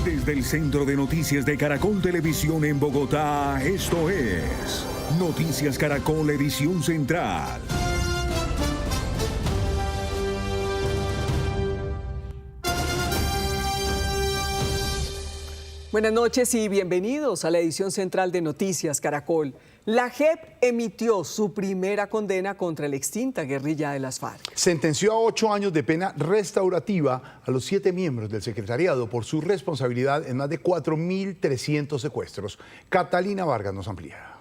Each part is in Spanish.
Desde el Centro de Noticias de Caracol Televisión en Bogotá, esto es Noticias Caracol Edición Central. Buenas noches y bienvenidos a la edición central de Noticias Caracol. La JEP emitió su primera condena contra la extinta guerrilla de las FARC. Sentenció a 8 años de pena restaurativa a los 7 miembros del secretariado por su responsabilidad en más de 4.300 secuestros. Catalina Vargas nos amplía.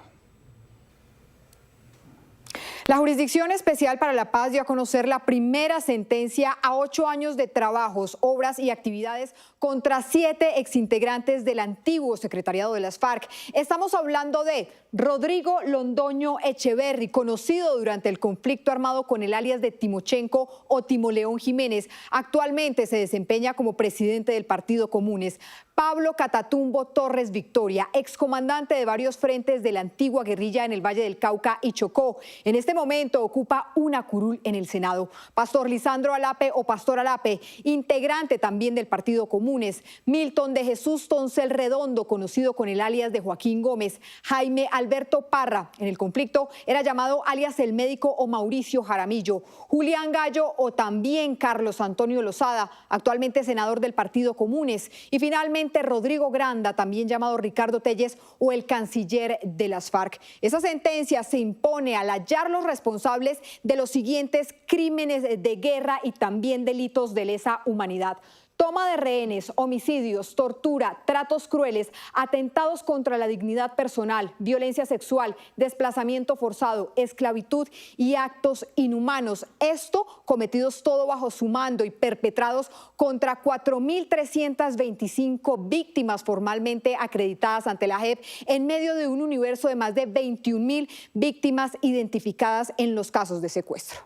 La Jurisdicción Especial para la Paz dio a conocer la primera sentencia a 8 años de trabajos, obras y actividades contra 7 exintegrantes del antiguo secretariado de las FARC. Estamos hablando de Rodrigo Londoño Echeverry, conocido durante el conflicto armado con el alias de Timochenko o Timoleón Jiménez. Actualmente se desempeña como presidente del Partido Comunes. Pablo Catatumbo Torres Victoria, excomandante de varios frentes de la antigua guerrilla en el Valle del Cauca y Chocó. En este momento ocupa una curul en el Senado. Pastor Lisandro Alape o Pastor Alape, integrante también del Partido Comunes. Milton de Jesús Toncel Redondo, conocido con el alias de Joaquín Gómez. Jaime Alberto Parra, en el conflicto era llamado alias El Médico o Mauricio Jaramillo. Julián Gallo o también Carlos Antonio Lozada, actualmente senador del Partido Comunes. Y finalmente Rodrigo Granda, también llamado Ricardo Telles o el canciller de las FARC. Esa sentencia se impone al hallar los responsables de los siguientes crímenes de guerra y también delitos de lesa humanidad: toma de rehenes, homicidios, tortura, tratos crueles, atentados contra la dignidad personal, violencia sexual, desplazamiento forzado, esclavitud y actos inhumanos. Esto cometidos todo bajo su mando y perpetrados contra 4.325 víctimas formalmente acreditadas ante la JEP en medio de un universo de más de 21.000 víctimas identificadas en los casos de secuestro.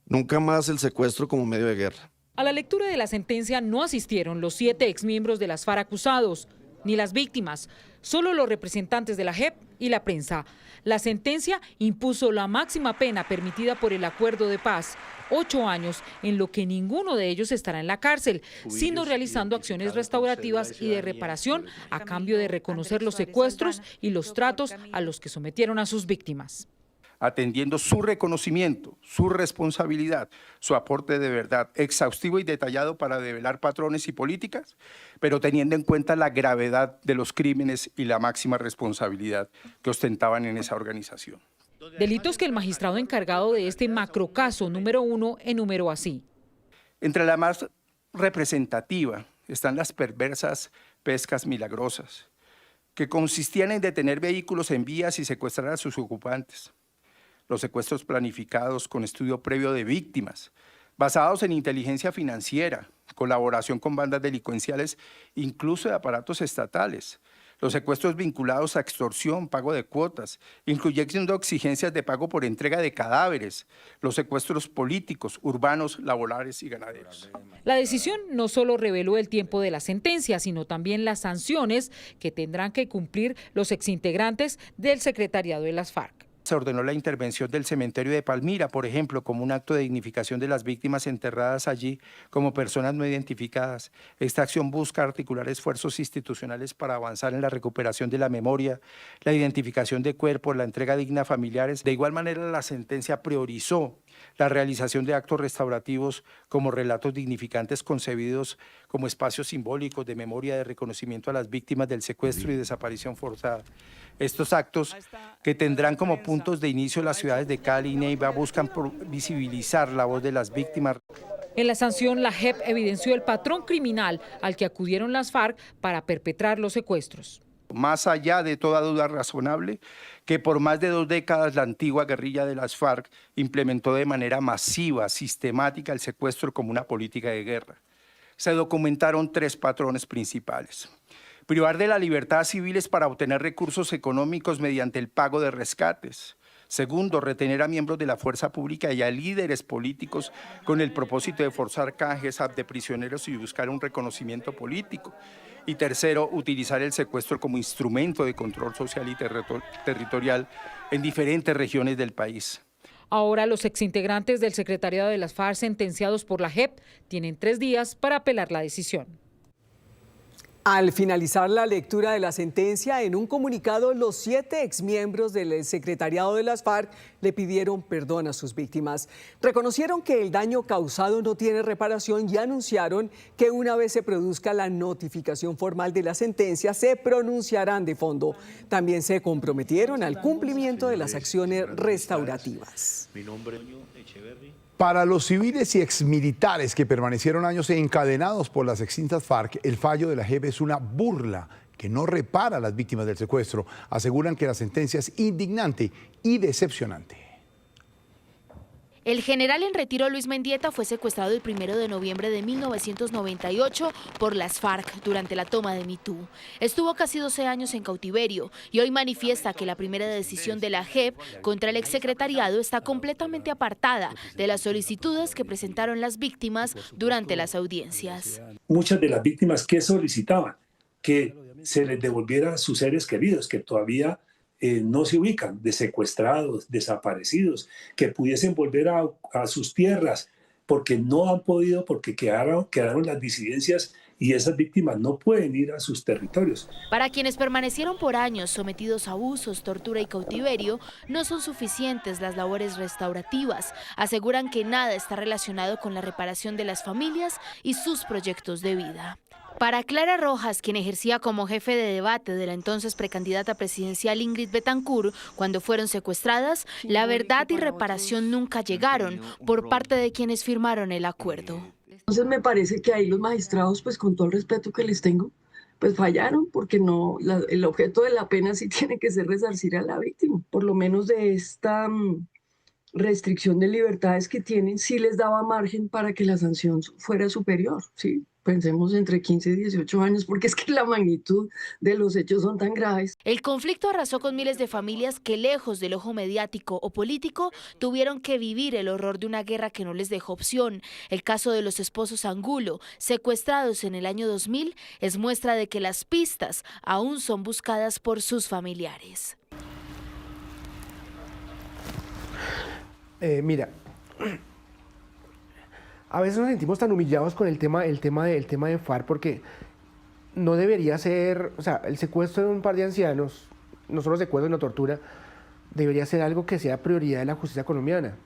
Nunca más el secuestro como medio de guerra. A la lectura de la sentencia no asistieron los 7 exmiembros de las FARC acusados, ni las víctimas, solo los representantes de la JEP y la prensa. La sentencia impuso la máxima pena permitida por el acuerdo de paz, 8 años, en lo que ninguno de ellos estará en la cárcel, sino realizando acciones restaurativas y de reparación a cambio de reconocer los secuestros y los tratos a los que sometieron a sus víctimas. Atendiendo su reconocimiento, su responsabilidad, su aporte de verdad exhaustivo y detallado para develar patrones y políticas, pero teniendo en cuenta la gravedad de los crímenes y la máxima responsabilidad que ostentaban en esa organización. Delitos que el magistrado encargado de este macrocaso número 1 enumeró así. Entre la más representativa están las perversas pescas milagrosas, que consistían en detener vehículos en vías y secuestrar a sus ocupantes. Los secuestros planificados con estudio previo de víctimas, basados en inteligencia financiera, colaboración con bandas delincuenciales, incluso de aparatos estatales. Los secuestros vinculados a extorsión, pago de cuotas, incluyendo exigencias de pago por entrega de cadáveres. Los secuestros políticos, urbanos, laborales y ganaderos. La decisión no solo reveló el tiempo de la sentencia, sino también las sanciones que tendrán que cumplir los exintegrantes del secretariado de las FARC. Se ordenó la intervención del cementerio de Palmira, por ejemplo, como un acto de dignificación de las víctimas enterradas allí como personas no identificadas. Esta acción busca articular esfuerzos institucionales para avanzar en la recuperación de la memoria, la identificación de cuerpos, la entrega digna a familiares. De igual manera, la sentencia priorizó la realización de actos restaurativos como relatos dignificantes concebidos como espacios simbólicos de memoria, de reconocimiento a las víctimas del secuestro y desaparición forzada. Estos actos, que tendrán como puntos de inicio las ciudades de Cali y Neiva, buscan visibilizar la voz de las víctimas. En la sanción, la JEP evidenció el patrón criminal al que acudieron las FARC para perpetrar los secuestros. Más allá de toda duda razonable, que por más de 2 décadas la antigua guerrilla de las FARC implementó de manera masiva, sistemática, el secuestro como una política de guerra. Se documentaron 3 patrones principales: privar de la libertad a civiles para obtener recursos económicos mediante el pago de rescates. Segundo, retener a miembros de la fuerza pública y a líderes políticos con el propósito de forzar canjes de prisioneros y buscar un reconocimiento político. Y tercero, utilizar el secuestro como instrumento de control social y territorial en diferentes regiones del país. Ahora los exintegrantes del secretariado de las FARC sentenciados por la JEP tienen 3 días para apelar la decisión. Al finalizar la lectura de la sentencia, en un comunicado, los 7 exmiembros del secretariado de las FARC le pidieron perdón a sus víctimas. Reconocieron que el daño causado no tiene reparación y anunciaron que una vez se produzca la notificación formal de la sentencia, se pronunciarán de fondo. También se comprometieron al cumplimiento de las acciones restaurativas. Para los civiles y exmilitares que permanecieron años encadenados por las extintas FARC, el fallo de la JEP es una burla que no repara a las víctimas del secuestro. Aseguran que la sentencia es indignante y decepcionante. El general en retiro Luis Mendieta fue secuestrado el 1 de noviembre de 1998 por las FARC durante la toma de Mitú. Estuvo casi 12 años en cautiverio y hoy manifiesta que la primera decisión de la JEP contra el exsecretariado está completamente apartada de las solicitudes que presentaron las víctimas durante las audiencias. Muchas de las víctimas que solicitaban que se les devolviera a sus seres queridos que todavía no se ubican, de secuestrados, desaparecidos, que pudiesen volver a sus tierras, porque no han podido, porque quedaron las disidencias y esas víctimas no pueden ir a sus territorios. Para quienes permanecieron por años sometidos a abusos, tortura y cautiverio, no son suficientes las labores restaurativas. Aseguran que nada está relacionado con la reparación de las familias y sus proyectos de vida. Para Clara Rojas, quien ejercía como jefe de debate de la entonces precandidata presidencial Ingrid Betancourt, cuando fueron secuestradas, la verdad y reparación nunca llegaron por parte de quienes firmaron el acuerdo. Entonces me parece que ahí los magistrados, pues con todo el respeto que les tengo, pues fallaron, porque no, el objeto de la pena sí tiene que ser resarcir a la víctima. Por lo menos de esta restricción de libertades que tienen, sí les daba margen para que la sanción fuera superior, ¿sí? Pensemos entre 15 y 18 años, porque es que la magnitud de los hechos son tan graves. El conflicto arrasó con miles de familias que, lejos del ojo mediático o político, tuvieron que vivir el horror de una guerra que no les dejó opción. El caso de los esposos Angulo, secuestrados en el año 2000, es muestra de que las pistas aún son buscadas por sus familiares. Mira, a veces nos sentimos tan humillados con el tema de FARC, porque no debería ser, o sea, el secuestro de un par de ancianos, no solo secuestro, sino tortura, debería ser algo que sea prioridad de la justicia colombiana.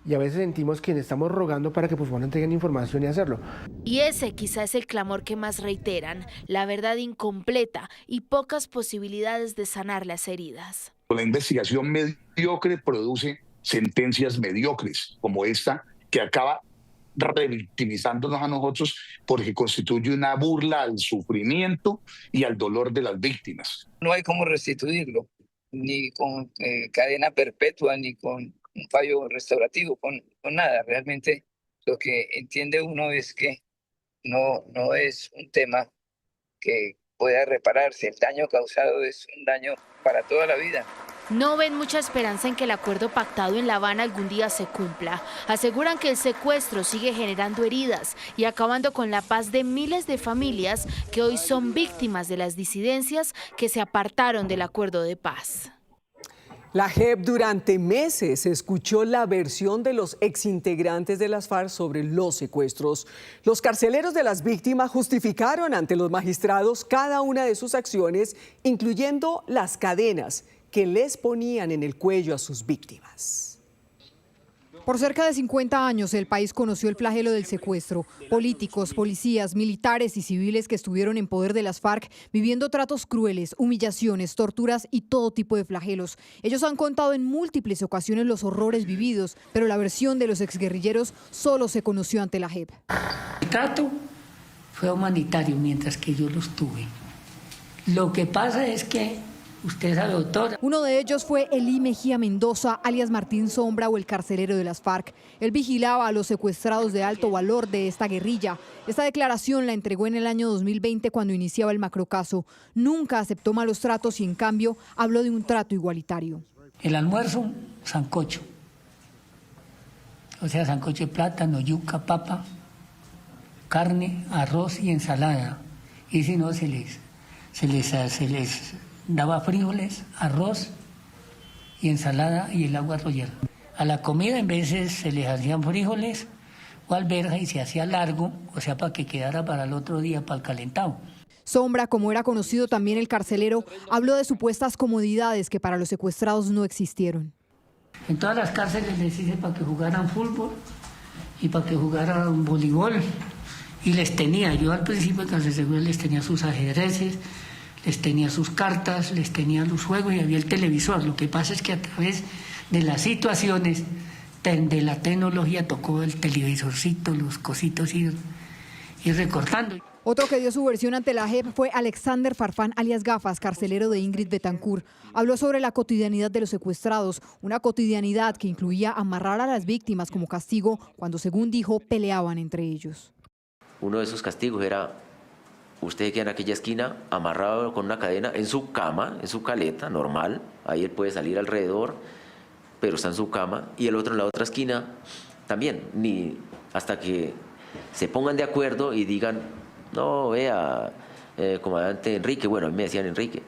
Y a veces sentimos que estamos rogando para que por favor entreguen información y hacerlo. Y ese quizá es el clamor que más reiteran, la verdad incompleta y pocas posibilidades de sanar las heridas. La investigación mediocre produce sentencias mediocres, como esta, que acaba revictimizándonos a nosotros porque constituye una burla al sufrimiento y al dolor de las víctimas. No hay cómo restituirlo, ni con cadena perpetua, ni con un fallo restaurativo, con nada. Realmente lo que entiende uno es que no es un tema que pueda repararse. El daño causado es un daño para toda la vida. No ven mucha esperanza en que el acuerdo pactado en La Habana algún día se cumpla. Aseguran que el secuestro sigue generando heridas y acabando con la paz de miles de familias que hoy son víctimas de las disidencias que se apartaron del acuerdo de paz. La JEP durante meses escuchó la versión de los exintegrantes de las FARC sobre los secuestros. Los carceleros de las víctimas justificaron ante los magistrados cada una de sus acciones, incluyendo las cadenas que les ponían en el cuello a sus víctimas. Por cerca de 50 años el país conoció el flagelo del secuestro. Políticos, policías, militares y civiles que estuvieron en poder de las FARC viviendo tratos crueles, humillaciones, torturas y todo tipo de flagelos. Ellos han contado en múltiples ocasiones los horrores vividos, pero la versión de los exguerrilleros solo se conoció ante la JEP. El trato fue humanitario mientras que yo los tuve. Lo que pasa es que usted sabe, doctora. Uno de ellos fue Elí Mejía Mendoza, alias Martín Sombra o el carcelero de las FARC. Él vigilaba a los secuestrados de alto valor de esta guerrilla. Esta declaración la entregó en el año 2020 cuando iniciaba el macrocaso. Nunca aceptó malos tratos y en cambio habló de un trato igualitario. El almuerzo, sancocho. O sea, sancocho de plátano, yuca, papa, carne, arroz y ensalada. Y si no, se les daba frijoles, arroz y ensalada y el agua royal. A la comida en veces se les hacían frijoles o alberja y se hacía largo, o sea, para que quedara para el otro día, para el calentado. Sombra, como era conocido también el carcelero, habló de supuestas comodidades que para los secuestrados no existieron. En todas las cárceles les hice para que jugaran fútbol y para que jugaran voleibol. Y les tenía, yo al principio de cárcel seguro les tenía sus ajedrezes, les tenía sus cartas, les tenía los juegos y había el televisor. Lo que pasa es que a través de las situaciones de la tecnología tocó el televisorcito, los cositos ir recortando. Otro que dio su versión ante la JEP fue Alexander Farfán, alias Gafas, carcelero de Ingrid Betancourt. Habló sobre la cotidianidad de los secuestrados, una cotidianidad que incluía amarrar a las víctimas como castigo cuando, según dijo, peleaban entre ellos. Uno de esos castigos era, usted queda en aquella esquina amarrado con una cadena en su cama, en su caleta normal, ahí él puede salir alrededor, pero está en su cama, y el otro en la otra esquina también, ni hasta que se pongan de acuerdo y digan, no, vea, comandante Enrique, bueno, a mí me decían Enrique,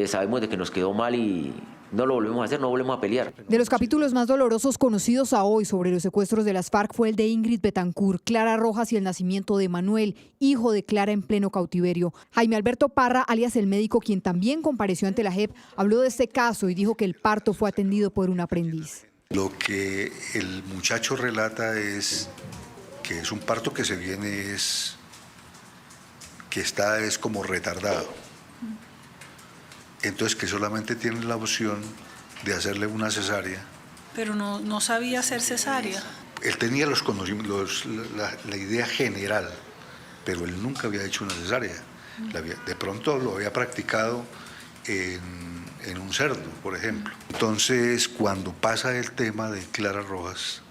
sabemos de que nos quedó mal y no lo volvemos a hacer, no volvemos a pelear. De los capítulos más dolorosos conocidos a hoy sobre los secuestros de las FARC fue el de Ingrid Betancourt, Clara Rojas y el nacimiento de Manuel, hijo de Clara en pleno cautiverio. Jaime Alberto Parra, alias el médico, quien también compareció ante la JEP, habló de este caso y dijo que el parto fue atendido por un aprendiz. Lo que el muchacho relata es que es un parto que se viene, que está como retardado. Entonces que solamente tienen la opción de hacerle una cesárea. Pero no sabía hacer cesárea. Él tenía los conocimientos, la idea general, pero él nunca había hecho una cesárea. De pronto lo había practicado en un cerdo, por ejemplo. Entonces, cuando pasa el tema de Clara Rojas,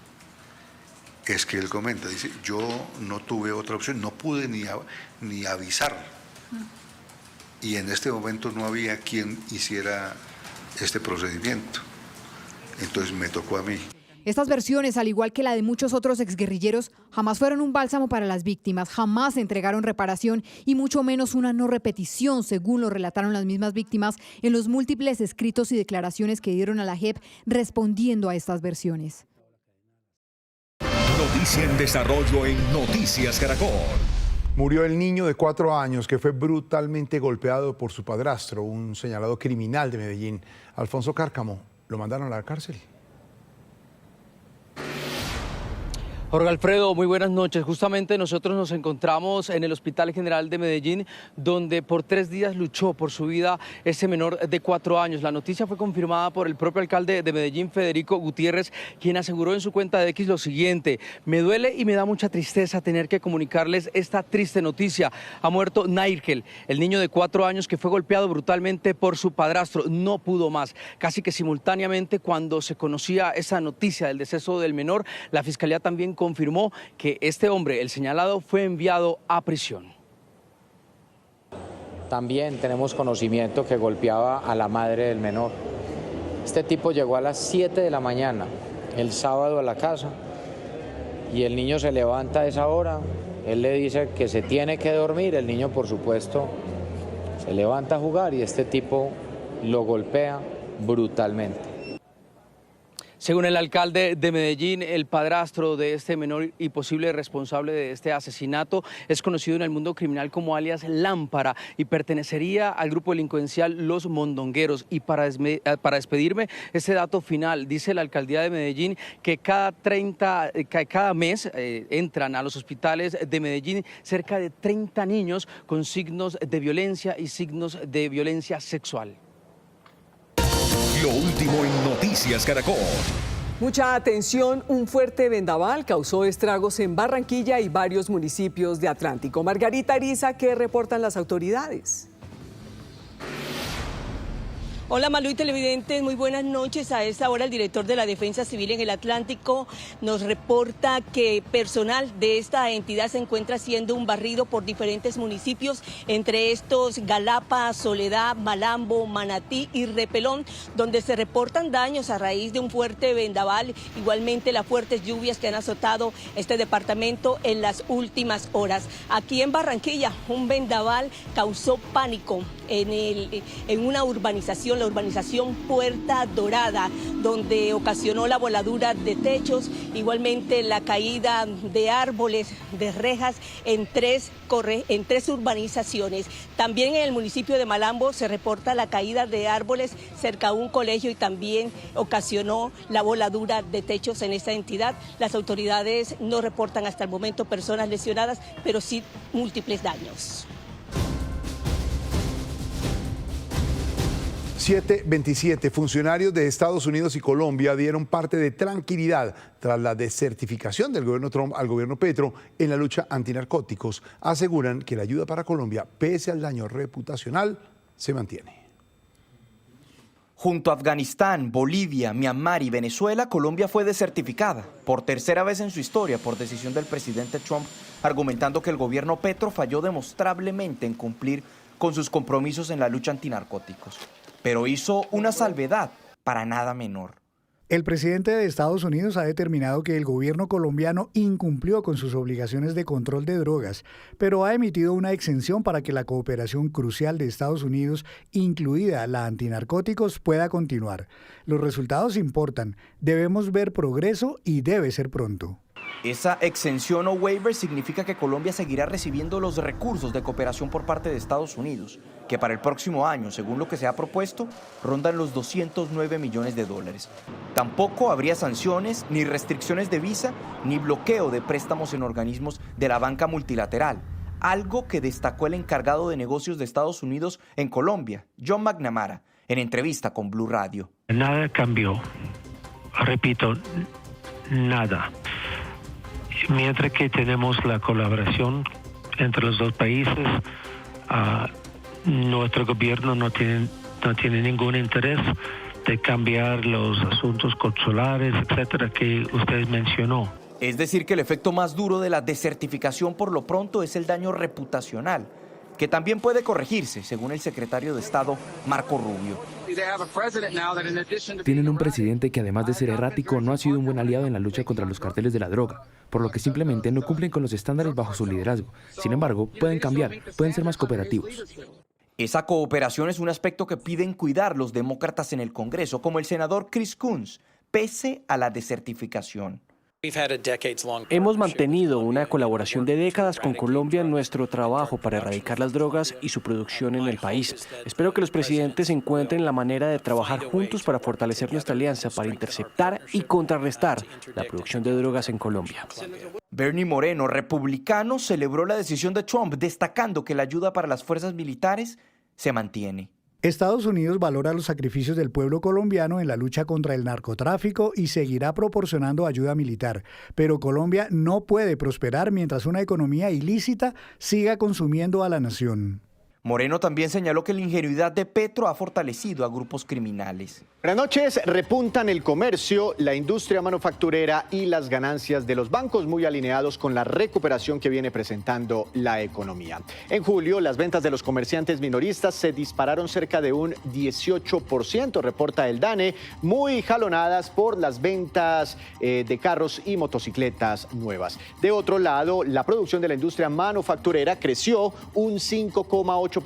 es que él comenta, dice, yo no tuve otra opción, no pude ni avisar. Y en este momento no había quien hiciera este procedimiento. Entonces me tocó a mí. Estas versiones, al igual que la de muchos otros exguerrilleros, jamás fueron un bálsamo para las víctimas, jamás entregaron reparación y mucho menos una no repetición, según lo relataron las mismas víctimas en los múltiples escritos y declaraciones que dieron a la JEP respondiendo a estas versiones. Noticia en desarrollo en Noticias Caracol. Murió el niño de 4 años que fue brutalmente golpeado por su padrastro, un señalado criminal de Medellín. Alfonso Cárcamo, lo mandaron a la cárcel. Jorge Alfredo, muy buenas noches. Justamente nosotros nos encontramos en el Hospital General de Medellín, donde por 3 días luchó por su vida ese menor de 4 años. La noticia fue confirmada por el propio alcalde de Medellín, Federico Gutiérrez, quien aseguró en su cuenta de X lo siguiente: me duele y me da mucha tristeza tener que comunicarles esta triste noticia. Ha muerto Nairkel, el niño de 4 años que fue golpeado brutalmente por su padrastro. No pudo más. Casi que simultáneamente, cuando se conocía esa noticia del deceso del menor, la Fiscalía también confirmó que este hombre, el señalado, fue enviado a prisión. También tenemos conocimiento que golpeaba a la madre del menor. Este tipo llegó a las 7 de la mañana, el sábado, a la casa, y el niño se levanta a esa hora. Él le dice que se tiene que dormir. El niño, por supuesto, se levanta a jugar y este tipo lo golpea brutalmente. Según el alcalde de Medellín, el padrastro de este menor y posible responsable de este asesinato es conocido en el mundo criminal como alias Lámpara y pertenecería al grupo delincuencial Los Mondongueros. Y para despedirme, este dato final, dice la alcaldía de Medellín que cada mes entran a los hospitales de Medellín cerca de 30 niños con signos de violencia y signos de violencia sexual. Lo último en Noticias Caracol. Mucha atención, un fuerte vendaval causó estragos en Barranquilla y varios municipios de Atlántico. Margarita Ariza, ¿qué reportan las autoridades? Hola Malú y televidentes, muy buenas noches. A esta hora el director de la Defensa Civil en el Atlántico nos reporta que personal de esta entidad se encuentra haciendo un barrido por diferentes municipios, entre estos Galapa, Soledad, Malambo, Manatí y Repelón, donde se reportan daños a raíz de un fuerte vendaval, igualmente las fuertes lluvias que han azotado este departamento en las últimas horas. Aquí en Barranquilla, un vendaval causó pánico en una urbanización, la urbanización Puerta Dorada, donde ocasionó la voladura de techos, igualmente la caída de árboles, de rejas en tres urbanizaciones. También en el municipio de Malambo se reporta la caída de árboles cerca a un colegio y también ocasionó la voladura de techos en esta entidad. Las autoridades no reportan hasta el momento personas lesionadas, pero sí múltiples daños. 7:27. Funcionarios de Estados Unidos y Colombia dieron parte de tranquilidad tras la desertificación del gobierno Trump al gobierno Petro en la lucha antinarcóticos. Aseguran que la ayuda para Colombia, pese al daño reputacional, se mantiene. Junto a Afganistán, Bolivia, Myanmar y Venezuela, Colombia fue desertificada por tercera vez en su historia por decisión del presidente Trump, argumentando que el gobierno Petro falló demostrablemente en cumplir con sus compromisos en la lucha antinarcóticos. Pero hizo una salvedad para nada menor. El presidente de Estados Unidos ha determinado que el gobierno colombiano incumplió con sus obligaciones de control de drogas, pero ha emitido una exención para que la cooperación crucial de Estados Unidos, incluida la antinarcóticos, pueda continuar. Los resultados importan, debemos ver progreso y debe ser pronto. Esa exención o waiver significa que Colombia seguirá recibiendo los recursos de cooperación por parte de Estados Unidos, que para el próximo año, según lo que se ha propuesto, rondan los $209 millones. Tampoco habría sanciones, ni restricciones de visa, ni bloqueo de préstamos en organismos de la banca multilateral, algo que destacó el encargado de negocios de Estados Unidos en Colombia, John McNamara, en entrevista con Blue Radio. Nada cambió, repito, nada. Mientras que tenemos la colaboración entre los dos países, nuestro gobierno no tiene ningún interés de cambiar los asuntos consulares, etcétera, que usted mencionó. Es decir, que el efecto más duro de la desertificación por lo pronto es el daño reputacional, que también puede corregirse, según el secretario de Estado, Marco Rubio. Tienen un presidente que, además de ser errático, no ha sido un buen aliado en la lucha contra los carteles de la droga, por lo que simplemente no cumplen con los estándares bajo su liderazgo. Sin embargo, pueden cambiar, pueden ser más cooperativos. Esa cooperación es un aspecto que piden cuidar los demócratas en el Congreso, como el senador Chris Coons, pese a la desertificación. Hemos mantenido una colaboración de décadas con Colombia en nuestro trabajo para erradicar las drogas y su producción en el país. Espero que los presidentes encuentren la manera de trabajar juntos para fortalecer nuestra alianza para interceptar y contrarrestar la producción de drogas en Colombia. Bernie Moreno, republicano, celebró la decisión de Trump, destacando que la ayuda para las fuerzas militares se mantiene. Estados Unidos valora los sacrificios del pueblo colombiano en la lucha contra el narcotráfico y seguirá proporcionando ayuda militar. Pero Colombia no puede prosperar mientras una economía ilícita siga consumiendo a la nación. Moreno también señaló que la ingenuidad de Petro ha fortalecido a grupos criminales. Buenas noches. Repuntan el comercio, la industria manufacturera y las ganancias de los bancos, muy alineados con la recuperación que viene presentando la economía. En julio, las ventas de los comerciantes minoristas se dispararon cerca de un 18%, reporta el DANE, muy jalonadas por las ventas de carros y motocicletas nuevas. De otro lado, la producción de la industria manufacturera creció un 5,8%.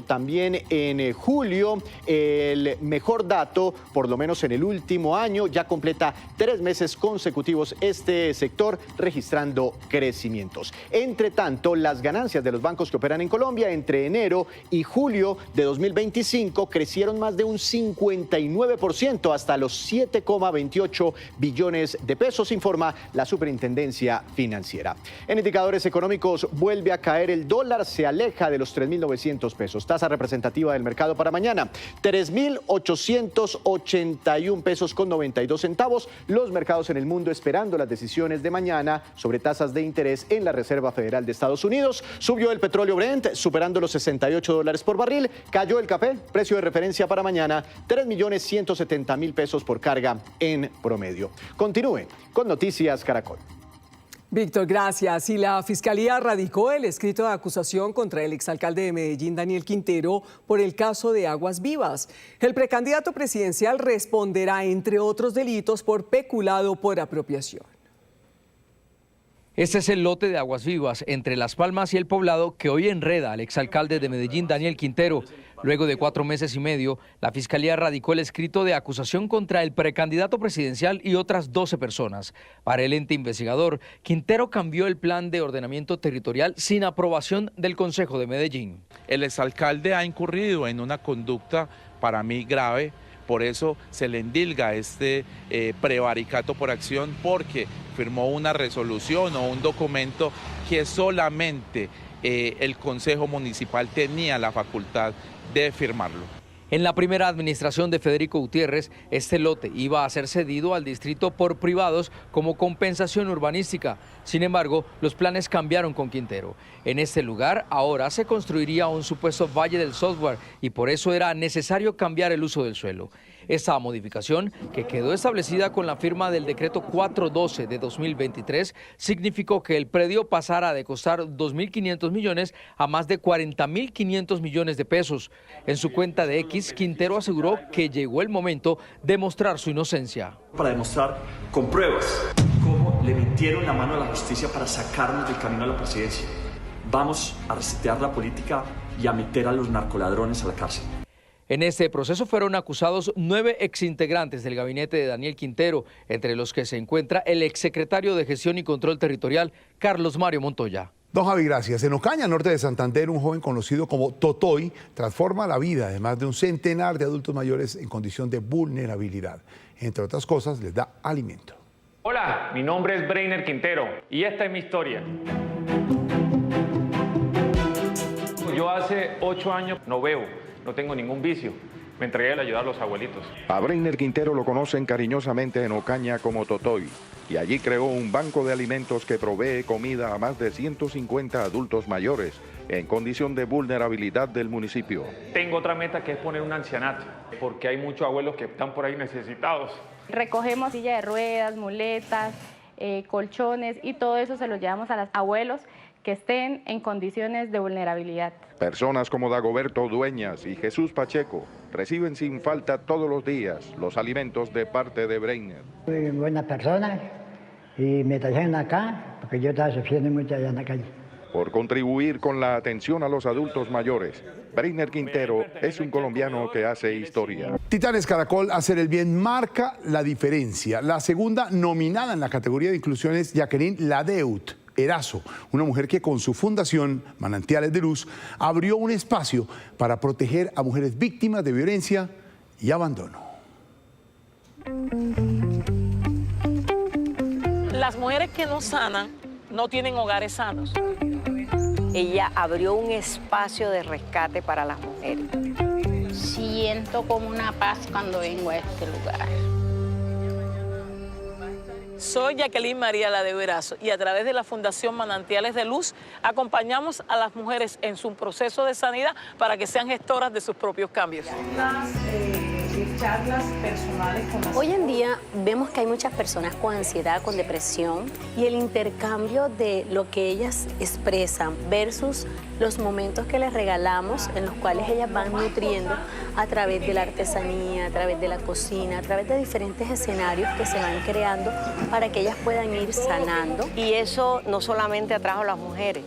También en julio, el mejor dato, por lo menos en el último año, ya completa 3 meses consecutivos este sector registrando crecimientos. Entre tanto, las ganancias de los bancos que operan en Colombia entre enero y julio de 2025 crecieron más de un 59% hasta los 7,28 billones de pesos, informa la Superintendencia Financiera. En indicadores económicos, vuelve a caer el dólar, se aleja de los 3.900 pesos. Tasa representativa del mercado para mañana, 3.881 pesos con 92 centavos. Los mercados en el mundo esperando las decisiones de mañana sobre tasas de interés en la Reserva Federal de Estados Unidos. Subió el petróleo Brent, superando los $68 por barril. Cayó el café, precio de referencia para mañana, 3.170.000 pesos por carga en promedio. Continúe con Noticias Caracol. Víctor, gracias. Y la Fiscalía radicó el escrito de acusación contra el exalcalde de Medellín, Daniel Quintero, por el caso de Aguas Vivas. El precandidato presidencial responderá, entre otros delitos, por peculado por apropiación. Este es el lote de Aguas Vivas entre Las Palmas y El Poblado que hoy enreda al exalcalde de Medellín, Daniel Quintero. Luego de 4 meses y medio, la Fiscalía radicó el escrito de acusación contra el precandidato presidencial y otras 12 personas. Para el ente investigador, Quintero cambió el plan de ordenamiento territorial sin aprobación del Consejo de Medellín. El exalcalde ha incurrido en una conducta para mí grave, por eso se le endilga este prevaricato por acción, porque firmó una resolución o un documento que solamente el Consejo Municipal tenía la facultad de firmarlo. En la primera administración de Federico Gutiérrez, este lote iba a ser cedido al distrito por privados como compensación urbanística. Sin embargo, los planes cambiaron con Quintero. En este lugar ahora se construiría un supuesto Valle del Software y por eso era necesario cambiar el uso del suelo. Esta modificación, que quedó establecida con la firma del decreto 412 de 2023, significó que el predio pasara de costar 2.500 millones a más de 40.500 millones de pesos. En su cuenta de X, Quintero aseguró que llegó el momento de mostrar su inocencia. Para demostrar con pruebas cómo le metieron la mano a la justicia para sacarnos del camino a la presidencia. Vamos a resetear la política y a meter a los narcoladrones a la cárcel. En este proceso fueron acusados 9 exintegrantes del gabinete de Daniel Quintero, entre los que se encuentra el exsecretario de Gestión y Control Territorial, Carlos Mario Montoya. Don Javi, gracias. En Ocaña, norte de Santander, un joven conocido como Totoy transforma la vida de más de un centenar de adultos mayores en condición de vulnerabilidad. Entre otras cosas, les da alimento. Hola, mi nombre es Breiner Quintero y esta es mi historia. Yo hace 8 años no bebo, no tengo ningún vicio. Me entregué a ayudar a los abuelitos. A Breiner Quintero lo conocen cariñosamente en Ocaña como Totoy, y allí creó un banco de alimentos que provee comida a más de 150 adultos mayores en condición de vulnerabilidad del municipio. Tengo otra meta que es poner un ancianato, porque hay muchos abuelos que están por ahí necesitados. Recogemos silla de ruedas, muletas, colchones y todo eso se lo llevamos a los abuelos que estén en condiciones de vulnerabilidad. Personas como Dagoberto Dueñas y Jesús Pacheco reciben sin falta todos los días los alimentos de parte de Breiner. Soy buena persona y me trajeron acá porque yo estaba sufriendo mucho allá en la calle. Por contribuir con la atención a los adultos mayores, Breiner Quintero es un colombiano que hace historia. Titanes Caracol, hacer el bien marca la diferencia. La segunda nominada en la categoría de inclusión es Jacqueline Ladeut Erazo, una mujer que con su fundación Manantiales de Luz abrió un espacio para proteger a mujeres víctimas de violencia y abandono. Las mujeres que no sanan no tienen hogares sanos. Ella abrió un espacio de rescate para las mujeres. Siento como una paz cuando vengo a este lugar. Soy Jacqueline María Ladeut Erazo y a través de la Fundación Manantiales de Luz acompañamos a las mujeres en su proceso de sanidad para que sean gestoras de sus propios cambios. Charlas personales con las... Hoy en día vemos que hay muchas personas con ansiedad, con depresión y el intercambio de lo que ellas expresan versus los momentos que les regalamos en los cuales ellas van nutriendo a través de la artesanía, a través de la cocina, a través de diferentes escenarios que se van creando para que ellas puedan ir sanando. Y eso no solamente atrajo a las mujeres,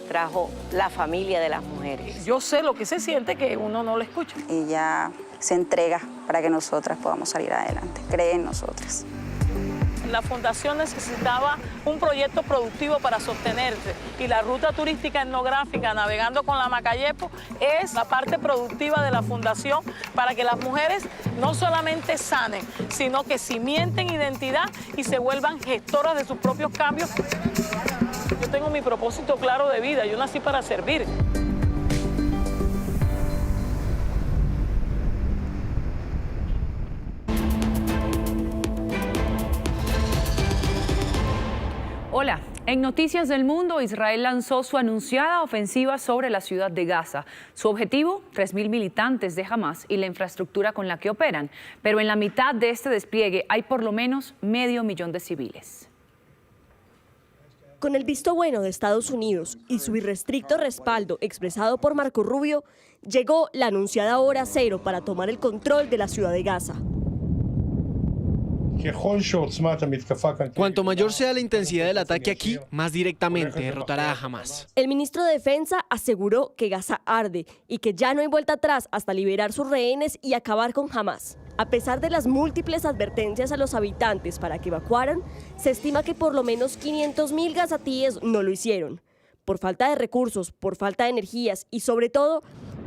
trajo la familia de las mujeres. Yo sé lo que se siente que uno no lo escucha. Ella se entrega para que nosotras podamos salir adelante, cree en nosotras. La fundación necesitaba un proyecto productivo para sostenerse y la ruta turística etnográfica Navegando con la Macayepo es la parte productiva de la fundación para que las mujeres no solamente sanen, sino que cimienten identidad y se vuelvan gestoras de sus propios cambios. Yo tengo mi propósito claro de vida, yo nací para servir. Hola, en Noticias del Mundo, Israel lanzó su anunciada ofensiva sobre la ciudad de Gaza. Su objetivo, 3.000 militantes de Hamás y la infraestructura con la que operan. Pero en la mitad de este despliegue hay por lo menos 500.000 de civiles. Con el visto bueno de Estados Unidos y su irrestricto respaldo expresado por Marco Rubio, llegó la anunciada hora cero para tomar el control de la ciudad de Gaza. Cuanto mayor sea la intensidad del ataque aquí, más directamente derrotará a Hamás. El ministro de Defensa aseguró que Gaza arde y que ya no hay vuelta atrás hasta liberar sus rehenes y acabar con Hamás. A pesar de las múltiples advertencias a los habitantes para que evacuaran, se estima que por lo menos 500.000 gazatíes no lo hicieron. Por falta de recursos, por falta de energías y sobre todo,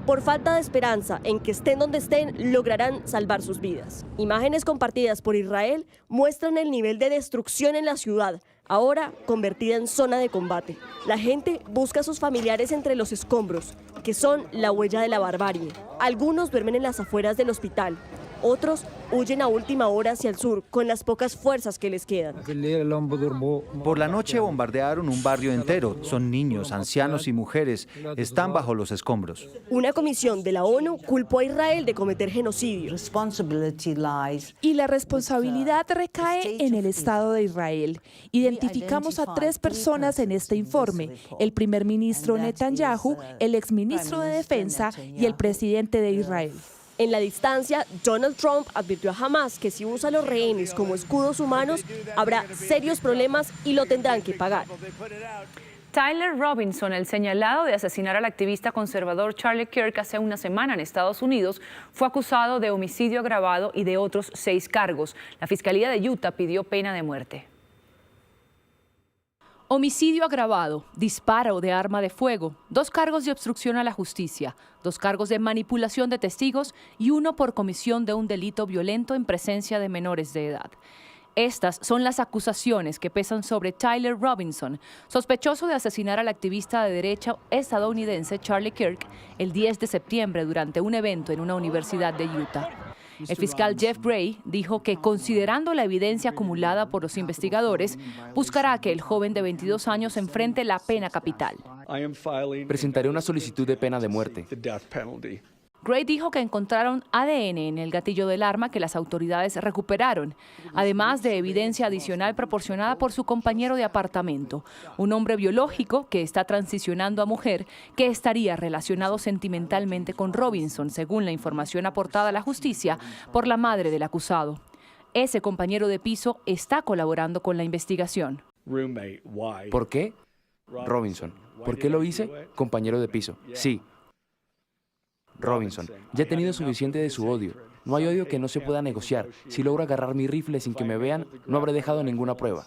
por falta de esperanza en que estén donde estén, lograrán salvar sus vidas. Imágenes compartidas por Israel muestran el nivel de destrucción en la ciudad, ahora convertida en zona de combate. La gente busca a sus familiares entre los escombros, que son la huella de la barbarie. Algunos duermen en las afueras del hospital. Otros huyen a última hora hacia el sur, con las pocas fuerzas que les quedan. Por la noche bombardearon un barrio entero. Son niños, ancianos y mujeres. Están bajo los escombros. Una comisión de la ONU culpó a Israel de cometer genocidio. Y la responsabilidad recae en el Estado de Israel. Identificamos a 3 personas en este informe: el primer ministro Netanyahu, el exministro de Defensa y el presidente de Israel. En la distancia, Donald Trump advirtió a Hamás que si usa a los rehenes como escudos humanos, habrá serios problemas y lo tendrán que pagar. Tyler Robinson, el señalado de asesinar al activista conservador Charlie Kirk hace una semana en Estados Unidos, fue acusado de homicidio agravado y de otros 6 cargos. La Fiscalía de Utah pidió pena de muerte. Homicidio agravado, disparo de arma de fuego, 2 cargos de obstrucción a la justicia, 2 cargos de manipulación de testigos y 1 por comisión de un delito violento en presencia de menores de edad. Estas son las acusaciones que pesan sobre Tyler Robinson, sospechoso de asesinar al activista de derecha estadounidense Charlie Kirk el 10 de septiembre durante un evento en una universidad de Utah. El fiscal Jeff Gray dijo que, considerando la evidencia acumulada por los investigadores, buscará que el joven de 22 años enfrente la pena capital. Presentaré una solicitud de pena de muerte. Gray dijo que encontraron ADN en el gatillo del arma que las autoridades recuperaron, además de evidencia adicional proporcionada por su compañero de apartamento, un hombre biológico que está transicionando a mujer, que estaría relacionado sentimentalmente con Robinson, según la información aportada a la justicia por la madre del acusado. Ese compañero de piso está colaborando con la investigación. ¿Por qué? Robinson. ¿Por qué lo hice? Compañero de piso. Sí. Robinson, ya he tenido suficiente de su odio. No hay odio que no se pueda negociar. Si logro agarrar mi rifle sin que me vean, no habré dejado ninguna prueba.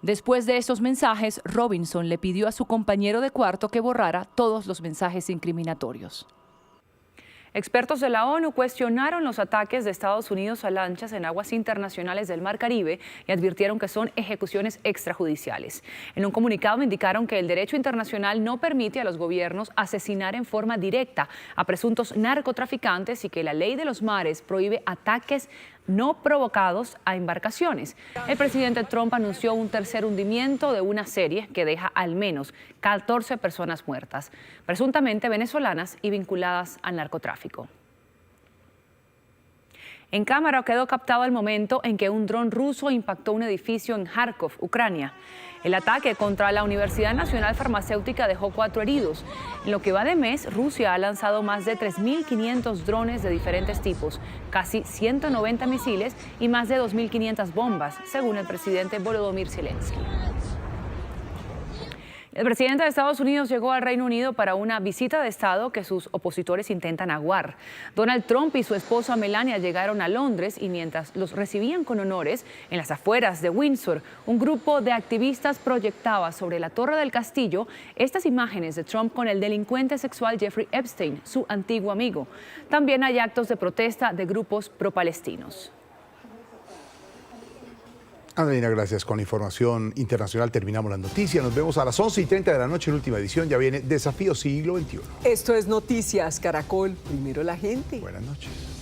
Después de esos mensajes, Robinson le pidió a su compañero de cuarto que borrara todos los mensajes incriminatorios. Expertos de la ONU cuestionaron los ataques de Estados Unidos a lanchas en aguas internacionales del Mar Caribe y advirtieron que son ejecuciones extrajudiciales. En un comunicado indicaron que el derecho internacional no permite a los gobiernos asesinar en forma directa a presuntos narcotraficantes y que la ley de los mares prohíbe ataques no provocados a embarcaciones. El presidente Trump anunció un tercer hundimiento de una serie que deja al menos 14 personas muertas, presuntamente venezolanas y vinculadas al narcotráfico. En cámara quedó captado el momento en que un dron ruso impactó un edificio en Kharkov, Ucrania. El ataque contra la Universidad Nacional Farmacéutica dejó 4 heridos. En lo que va de mes, Rusia ha lanzado más de 3.500 drones de diferentes tipos, casi 190 misiles y más de 2.500 bombas, según el presidente Volodymyr Zelensky. El presidente de Estados Unidos llegó al Reino Unido para una visita de Estado que sus opositores intentan aguar. Donald Trump y su esposa Melania llegaron a Londres y mientras los recibían con honores, en las afueras de Windsor, un grupo de activistas proyectaba sobre la torre del castillo estas imágenes de Trump con el delincuente sexual Jeffrey Epstein, su antiguo amigo. También hay actos de protesta de grupos pro-palestinos. Andreina, gracias. Con la información internacional terminamos la noticia. Nos vemos a las 11:30 de la noche en última edición. Ya viene Desafío Siglo XXI. Esto es Noticias Caracol. Primero la gente. Buenas noches.